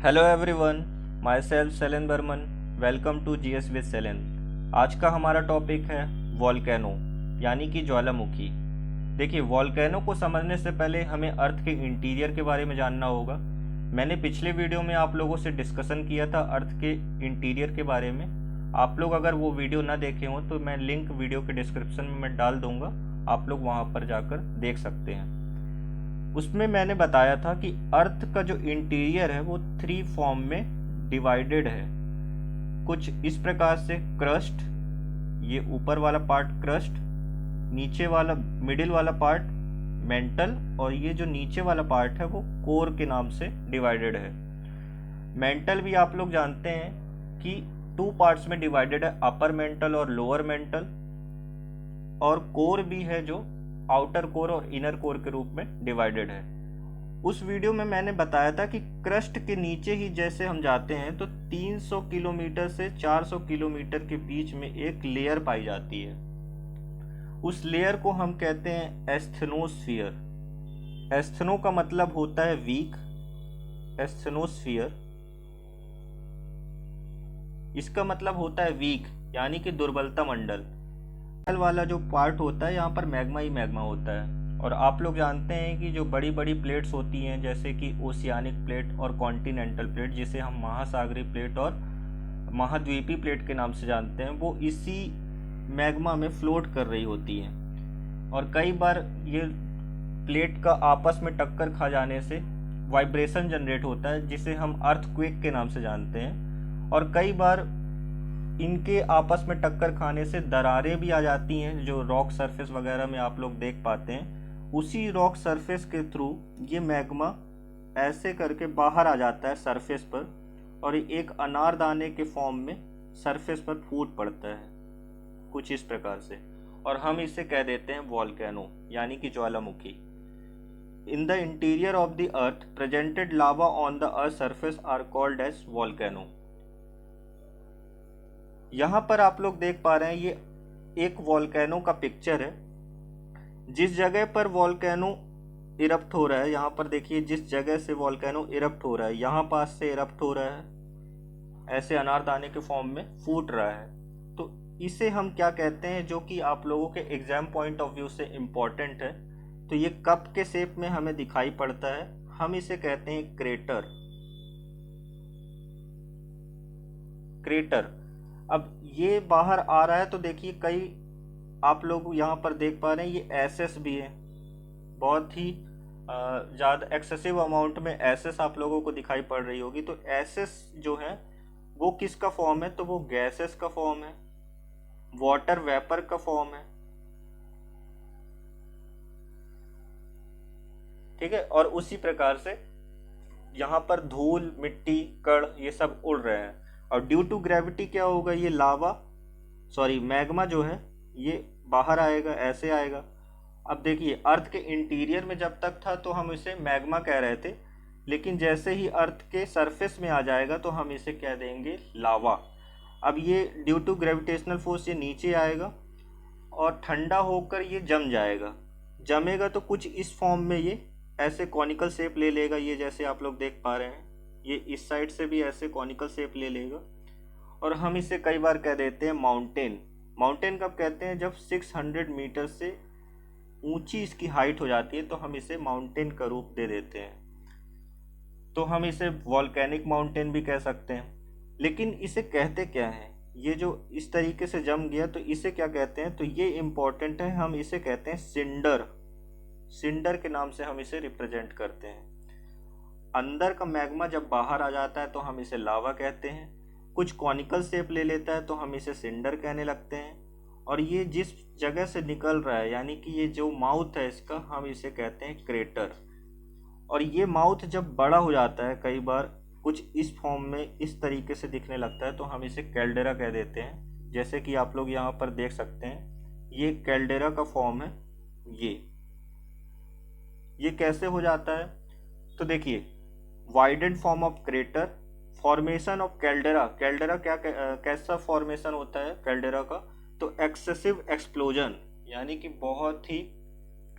Hello everyone, myself Selen Barman. Welcome to GS with Selen. आज का हमारा टॉपिक है वॉल्केनो यानी कि ज्वालामुखी। देखिए, वॉल्केनो को समझने से पहले हमें अर्थ के इंटीरियर के बारे में जानना होगा। मैंने पिछले वीडियो में आप लोगों से डिस्कशन किया था अर्थ के इंटीरियर के बारे में। आप लोग अगर वो वीडियो ना देखे हों तो मैं लिंक वीडियो के डिस्क्रिप्शन में मैं डाल दूंगा, आप लोग वहाँ पर जाकर देख सकते हैं। उसमें मैंने बताया था कि अर्थ का जो इंटीरियर है वो 3 फॉर्म में डिवाइडेड है। कुछ इस प्रकार से क्रस्ट, ये ऊपर वाला पार्ट क्रस्ट, नीचे वाला मिडिल वाला पार्ट मेंटल, और ये जो नीचे वाला पार्ट है वो कोर के नाम से डिवाइडेड है। मेंटल भी आप लोग जानते हैं कि 2 पार्ट्स में डिवाइडेड है, अपर मेंटल और लोअर मेंटल। और कोर भी है जो आउटर कोर और इनर कोर के रूप में डिवाइडेड है। उस वीडियो में मैंने बताया था कि क्रस्ट के नीचे ही जैसे हम जाते हैं तो 300 किलोमीटर से 400 किलोमीटर के बीच में एक लेयर पाई जाती है। उस लेयर को हम कहते हैं एस्थेनोस्फीयर। एस्थेनो का मतलब होता है वीक, एस्थेनोस्फीयर इसका मतलब होता है वीक यानी कि दुर्बलता मंडल वाला जो पार्ट होता है, यहाँ पर मैग्मा ही मैग्मा होता है। और आप लोग जानते हैं कि जो बड़ी बड़ी प्लेट्स होती हैं जैसे कि ओशियानिक प्लेट और कॉन्टिनेंटल प्लेट, जिसे हम महासागरीय प्लेट और महाद्वीपीय प्लेट के नाम से जानते हैं, वो इसी मैग्मा में फ्लोट कर रही होती हैं। और कई बार ये प्लेट का आपस में टक्कर खा जाने से वाइब्रेशन जनरेट होता है जिसे हम अर्थक्वेक के नाम से जानते हैं। और कई बार इनके आपस में टक्कर खाने से दरारें भी आ जाती हैं, जो रॉक सरफेस वगैरह में आप लोग देख पाते हैं। उसी रॉक सरफेस के थ्रू ये मैग्मा ऐसे करके बाहर आ जाता है सरफेस पर, और एक अनारदाने के फॉर्म में सरफेस पर फूट पड़ता है कुछ इस प्रकार से, और हम इसे कह देते हैं वॉल्केनो यानी कि ज्वालामुखी। In the interior of the earth presented lava on the earth surface are called as volcano. यहाँ पर आप लोग देख पा रहे हैं ये एक वॉल्केनो का पिक्चर है। जिस जगह पर वॉल्केनो इरप्ट हो रहा है, यहाँ पर देखिए जिस जगह से वॉल्केनो इरप्ट हो रहा है, यहाँ पास से इरप्ट हो रहा है, ऐसे अनारदाने के फॉर्म में फूट रहा है। तो इसे हम क्या कहते हैं, जो कि आप लोगों के एग्जाम पॉइंट ऑफ व्यू से इम्पोर्टेंट है। तो ये कप के शेप में हमें दिखाई पड़ता है, हम इसे कहते हैं क्रेटर। क्रेटर अब ये बाहर आ रहा है तो देखिए कई आप लोग यहाँ पर देख पा रहे हैं, ये एसएस भी है। बहुत ही ज़्यादा एक्सेसिव अमाउंट में एसएस आप लोगों को दिखाई पड़ रही होगी। तो एसएस जो है वो किसका फॉर्म है, तो वो गैसेस का फॉर्म है, वाटर वेपर का फॉर्म है, ठीक है। और उसी प्रकार से यहाँ पर धूल, मिट्टी, कण ये सब उड़ रहे हैं। और ड्यू टू ग्रेविटी क्या होगा, ये लावा मैग्मा जो है ये बाहर आएगा, ऐसे आएगा। अब देखिए अर्थ के इंटीरियर में जब तक था तो हम इसे मैग्मा कह रहे थे, लेकिन जैसे ही अर्थ के सरफेस में आ जाएगा तो हम इसे कह देंगे लावा। अब ये ड्यू टू ग्रेविटेशनल फोर्स ये नीचे आएगा और ठंडा होकर ये जम जाएगा। जमेगा तो कुछ इस फॉर्म में ये ऐसे कॉनिकल शेप ले लेगा, ये जैसे आप लोग देख पा रहे हैं, ये इस साइड से भी ऐसे कॉनिकल शेप ले लेगा। और हम इसे कई बार कह देते हैं माउंटेन। माउंटेन कब कहते हैं, जब 600 मीटर से ऊंची इसकी हाइट हो जाती है तो हम इसे माउंटेन का रूप दे देते हैं। तो हम इसे वॉल्केनिक माउंटेन भी कह सकते हैं। लेकिन इसे कहते क्या है, ये जो इस तरीके से जम गया तो इसे क्या कहते हैं, तो ये इम्पोर्टेंट है, हम इसे कहते हैं सिंडर। सिंडर के नाम से हम इसे रिप्रेजेंट करते हैं। अंदर का मैग्मा जब बाहर आ जाता है तो हम इसे लावा कहते हैं, कुछ कॉनिकल शेप ले लेता है तो हम इसे सिंडर कहने लगते हैं। और ये जिस जगह से निकल रहा है यानी कि ये जो माउथ है इसका, हम इसे कहते हैं क्रेटर। और ये माउथ जब बड़ा हो जाता है, कई बार कुछ इस फॉर्म में इस तरीके से दिखने लगता है तो हम इसे कैल्डेरा कह देते हैं। जैसे कि आप लोग यहाँ पर देख सकते हैं, ये कैल्डेरा का फॉर्म है। ये कैसे हो जाता है, तो देखिए वाइडेड form of crater, formation of caldera. Caldera कैसा फॉर्मेशन होता है कैल्डेरा का, तो एक्सेसिव एक्सप्लोजन, यानी कि बहुत ही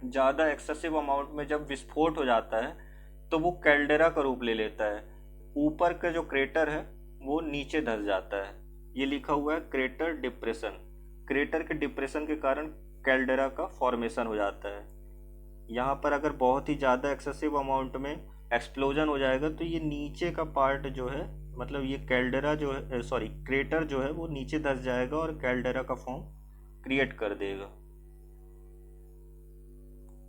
ज़्यादा एक्सेसिव अमाउंट में जब विस्फोट हो जाता है तो वो कैल्डेरा का रूप ले लेता है। ऊपर का जो क्रेटर है वो नीचे धस जाता है। ये लिखा हुआ है क्रेटर डिप्रेशन। क्रेटर के डिप्रेशन के कारण कैल्डेरा का फॉर्मेशन हो जाता है। यहाँ पर अगर बहुत ही ज़्यादा एक्सेसिव अमाउंट में एक्सप्लोजन हो जाएगा तो ये नीचे का पार्ट जो है, मतलब ये कैल्डेरा जो है, सॉरी क्रेटर जो है वो नीचे धस जाएगा और कैल्डेरा का फॉर्म क्रिएट कर देगा।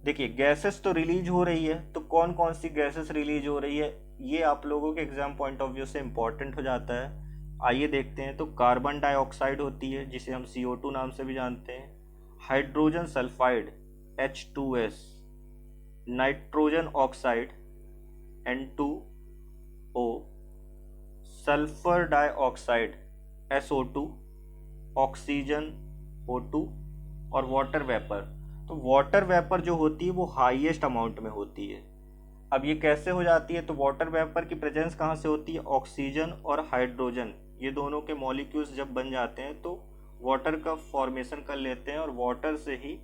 देखिए गैसेस तो रिलीज हो रही है, तो कौन कौन सी गैसेस रिलीज हो रही है ये आप लोगों के एग्जाम पॉइंट ऑफ व्यू से इम्पोर्टेंट हो जाता है। आइए देखते हैं। तो कार्बन डाइऑक्साइड होती है जिसे हम CO2 नाम से भी जानते हैं, hydrogen sulphide H2S, nitrogen oxide N2O, sulphur dioxide SO2, oxygen O2 और वाटर वेपर। तो वाटर वेपर जो होती है वो हाईएस्ट अमाउंट में होती है। अब ये कैसे हो जाती है? तो वाटर वेपर की प्रेजेंस कहाँ से होती है? ऑक्सीजन और हाइड्रोजन ये दोनों के मॉलिक्यूल्स जब बन जाते हैं तो वाटर का फॉर्मेशन कर लेते हैं और वाटर से ही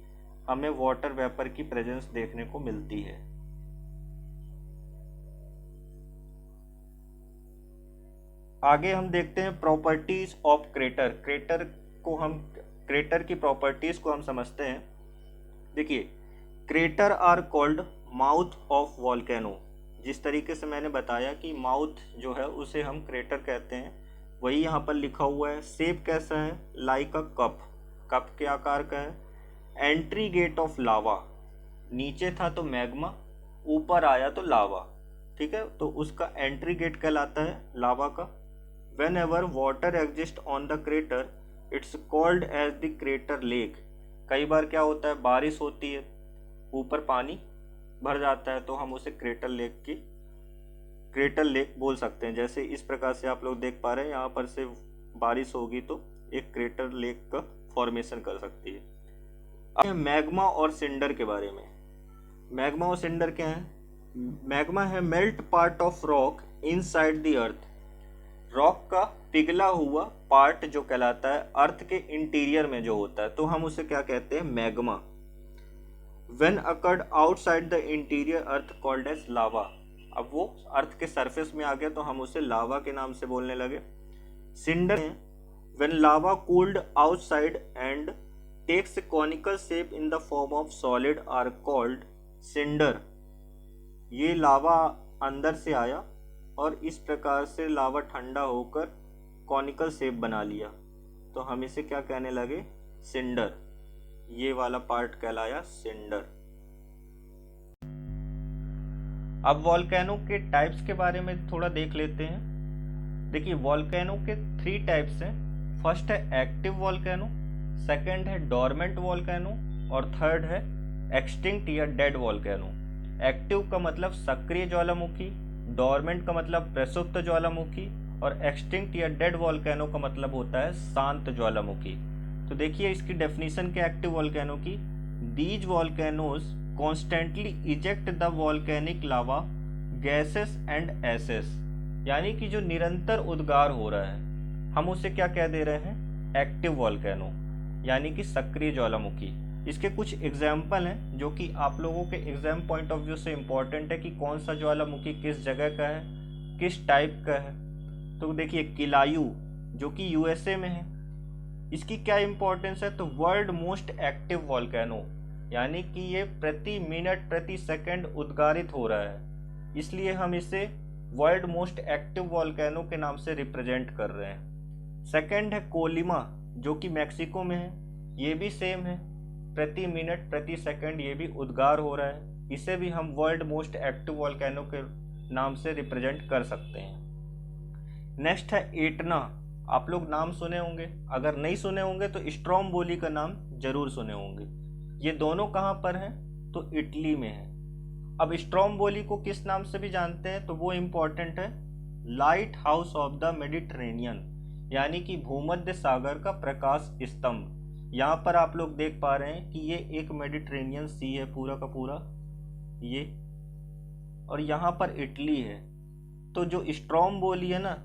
हमें वाटर वेपर की प्रेजेंस देखने को मिलती है। आगे हम देखते हैं प्रॉपर्टीज ऑफ क्रेटर। क्रेटर की प्रॉपर्टीज को हम समझते हैं। देखिए crater are called mouth of volcano. जिस तरीके से मैंने बताया कि माउथ जो है उसे हम क्रेटर कहते हैं, वही यहाँ पर लिखा हुआ है। शेप कैसा है? लाइक अ कप, कप के आकार का है। एंट्री गेट ऑफ लावा, नीचे था तो मैग्मा, ऊपर आया तो लावा, ठीक है, तो उसका एंट्री गेट कहलाता है लावा का। Whenever water exist on the crater it's called as the crater lake. कई बार क्या होता है, बारिश होती है, ऊपर पानी भर जाता है तो हम उसे क्रेटर लेक बोल सकते हैं। जैसे इस प्रकार से आप लोग देख पा रहे हैं, यहाँ पर से बारिश होगी तो एक क्रेटर लेक का फॉर्मेशन कर सकती है। अब मैग्मा और सिंडर के बारे में। मैग्मा और सिंडर क्या है? मैग्मा है melt part of rock inside the earth. Rock का पिघला हुआ पार्ट जो कहलाता है अर्थ के इंटीरियर में जो होता है, तो हम उसे क्या कहते हैं? Magma. When occurred outside the interior earth called as lava. अब वो अर्थ के सरफेस में आ गया तो हम उसे लावा के नाम से बोलने लगे। सिंडर है when lava cooled outside and takes conical shape in the form of solid are called cinder. ये लावा अंदर से आया और इस प्रकार से लावा ठंडा होकर कॉनिकल शेप बना लिया तो हम इसे क्या कहने लगे? सिंडर। ये वाला पार्ट कहलाया सिंडर। अब वॉल्केनो के टाइप्स के बारे में थोड़ा देख लेते हैं। देखिए वॉल्केनो के 3 टाइप्स हैं। फर्स्ट है एक्टिव वॉल्केनो, सेकंड है डोरमेंट वॉल्केनो और थर्ड है एक्सटिंक्ट या डेड वॉल्केनो। एक्टिव का मतलब सक्रिय ज्वालामुखी, डोरमेंट का मतलब प्रसुप्त ज्वालामुखी और एक्सटिंक्ट या डेड वॉल्केनो का मतलब होता है शांत ज्वालामुखी। तो देखिए इसकी डेफिनेशन क्या एक्टिव वॉल्केनो की? These volcanoes constantly eject the volcanic lava gases and ashes. यानी कि जो निरंतर उद्गार हो रहा है हम उसे क्या कह दे रहे हैं? एक्टिव वॉल्केनो, यानी कि सक्रिय ज्वालामुखी। इसके कुछ एग्जाम्पल हैं जो कि आप लोगों के एग्जाम पॉइंट ऑफ व्यू से इम्पोर्टेंट है कि कौन सा ज्वालामुखी किस जगह का है, किस टाइप का है। तो देखिए किलायू जो कि USA में है, इसकी क्या इम्पोर्टेंस है? तो वर्ल्ड मोस्ट एक्टिव वॉल्केनो, यानी कि ये प्रति मिनट प्रति सेकंड उद्गारित हो रहा है, इसलिए हम इसे वर्ल्ड मोस्ट एक्टिव वॉल्केनो के नाम से रिप्रेजेंट कर रहे हैं। सेकंड है कोलिमा जो कि मैक्सिको में है, ये भी सेम है, प्रति मिनट प्रति सेकंड ये भी उद्गार हो रहा है, इसे भी हम वर्ल्ड मोस्ट एक्टिव वॉल्केनो के नाम से रिप्रेजेंट कर सकते हैं। नेक्स्ट है एटना। आप लोग नाम सुने होंगे, अगर नहीं सुने होंगे तो स्ट्रोम्बोली का नाम जरूर सुने होंगे। ये दोनों कहाँ पर हैं? तो इटली में है। अब स्ट्रोम्बोली को किस नाम से भी जानते हैं? तो वो इम्पोर्टेंट है light house of the Mediterranean, यानी कि भूमध्य सागर का प्रकाश स्तंभ। यहाँ पर आप लोग देख पा रहे हैं कि ये एक मेडिटेरेनियन सी है पूरा का पूरा ये, और यहाँ पर इटली है। तो जो स्ट्रोम्बोली है ना,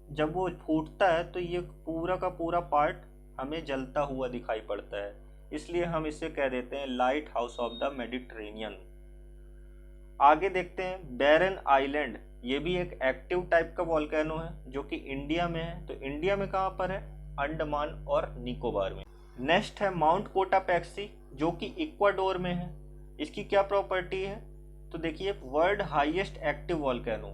जब वो फूटता है तो ये पूरा का पूरा पार्ट हमें जलता हुआ दिखाई पड़ता है, इसलिए हम इसे कह देते हैं light house of the Mediterranean. आगे देखते हैं बैरन आइलैंड ये भी एक एक्टिव टाइप का वॉल्केनो है जो कि इंडिया में है। तो इंडिया में कहाँ पर है? अंडमान और निकोबार में। नेक्स्ट है माउंट कोटापेक्सी जो कि इक्वाडोर में है। इसकी क्या प्रॉपर्टी है? तो देखिए, वर्ल्ड हाईएस्ट एक्टिव वॉल्केनो,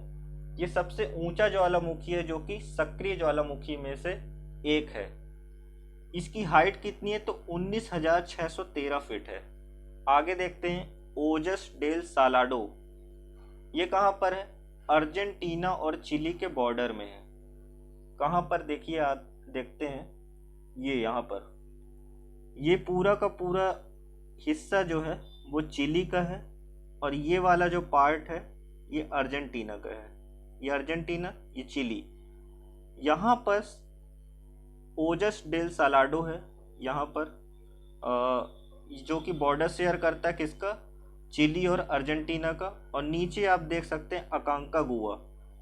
ये सबसे ऊंचा ज्वालामुखी है जो कि सक्रिय ज्वालामुखी में से एक है। इसकी हाइट कितनी है? तो 19,613 फीट है। आगे देखते हैं ओजस डेल सालाडो, ये कहाँ पर है? अर्जेंटीना और चिली के बॉर्डर में है। कहाँ पर? देखिए, आप देखते हैं, ये यहाँ पर, ये पूरा का पूरा हिस्सा जो है वो चिली का है और ये वाला जो पार्ट है ये अर्जेंटीना का है। ये अर्जेंटीना, ये चिली। यहाँ पर ओजस डेल सालाडो है, यहाँ पर जो कि बॉर्डर शेयर करता है किसका? चिली और अर्जेंटीना का। और नीचे आप देख सकते हैं अकांकागुआ,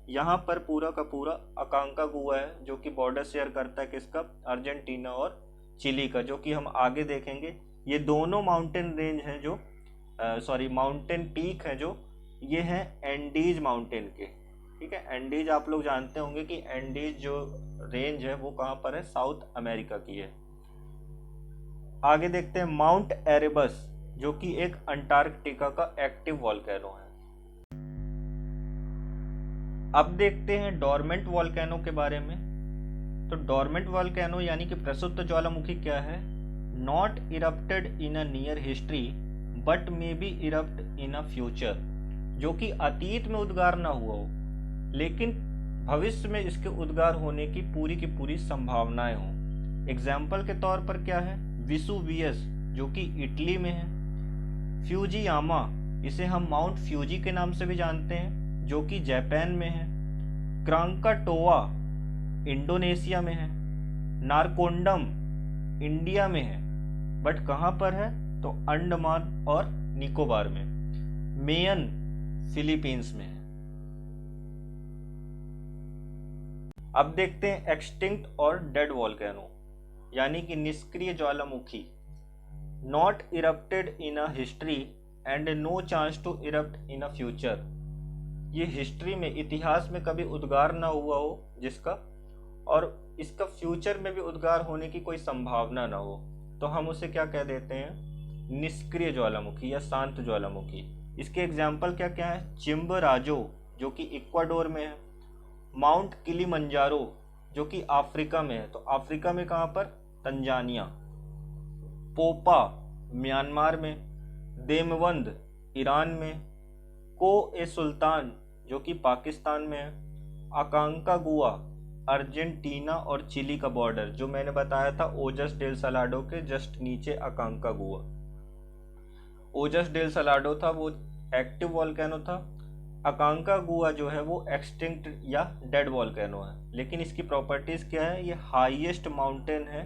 यहाँ पर पूरा का पूरा अकांकागुआ है जो कि बॉर्डर शेयर करता है किसका? अर्जेंटीना और चिली का, जो कि हम आगे देखेंगे। ये दोनों माउंटेन रेंज हैं जो माउंटेन पीक हैं जो ये हैं एंडीज माउंटेन के। ठीक है, एंडीज आप लोग जानते होंगे कि एंडीज जो रेंज है वो कहाँ पर है? साउथ अमेरिका की है। आगे देखते हैं माउंट एरेबस जो कि एक अंटार्कटिका का एक्टिव वॉल्केनो है। अब देखते हैं डोरमेंट वॉल्केनो के बारे में। तो डोरमेंट वॉल्केनो यानी कि प्रसुप्त ज्वालामुखी क्या है? Not erupted in a near history but may be erupt in a future, जो कि अतीत में उद्गार ना हुआ हो लेकिन भविष्य में इसके उद्गार होने की पूरी संभावनाएं हों। एग्जाम्पल के तौर पर क्या है? विसुवियस जो कि इटली में है। फ्यूजियामा, इसे हम माउंट फ्यूजी के नाम से भी जानते हैं, जो कि जापान में है। क्रांकाटोआ इंडोनेशिया में है। नारकोंडम इंडिया में है, बट कहाँ पर है? तो अंडमान और निकोबार में। मेयन फिलीपींस में है। अब देखते हैं एक्सटिंक्ट और डेड वॉल्केनो यानी कि निष्क्रिय ज्वालामुखी। Not erupted in a history and no chance to erupt in a future, ये हिस्ट्री में, इतिहास में कभी उद्गार ना हुआ हो जिसका, और इसका फ्यूचर में भी उद्गार होने की कोई संभावना ना हो, तो हम उसे क्या कह देते हैं? निष्क्रिय ज्वालामुखी या शांत ज्वालामुखी। इसके एग्जाम्पल क्या क्या है? चिम्बराजो जो कि इक्वाडोर में है। माउंट किलिमंजारो जो कि अफ्रीका में है। तो अफ्रीका में कहाँ पर? तंजानिया। पोपा म्यांमार में। देमवंद ईरान में। को ए सुल्तान जो कि पाकिस्तान में है। अकांकागुआ अर्जेंटीना और चिली का बॉर्डर, जो मैंने बताया था ओजस डेल सालाडो के जस्ट नीचे अकांकागुआ। ओजस डेल सालाडो था वो एक्टिव वॉल्केनो था। अकांकागुआ जो है वो एक्सटिंक्ट या डेड वॉल्केनो है, लेकिन इसकी प्रॉपर्टीज क्या है? ये हाईएस्ट माउंटेन है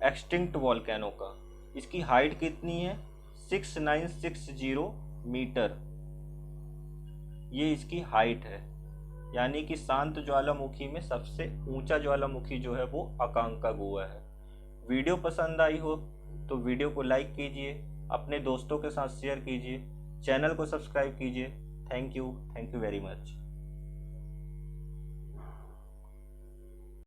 एक्सटिंक्ट वॉल्केनो का। इसकी हाइट कितनी है? 6960 मीटर, ये इसकी हाइट है। यानी कि शांत ज्वालामुखी में सबसे ऊंचा ज्वालामुखी जो है वो अकांकागुआ है। वीडियो पसंद आई हो तो वीडियो को लाइक कीजिए, अपने दोस्तों के साथ शेयर कीजिए, चैनल को सब्सक्राइब कीजिए। Thank you very much.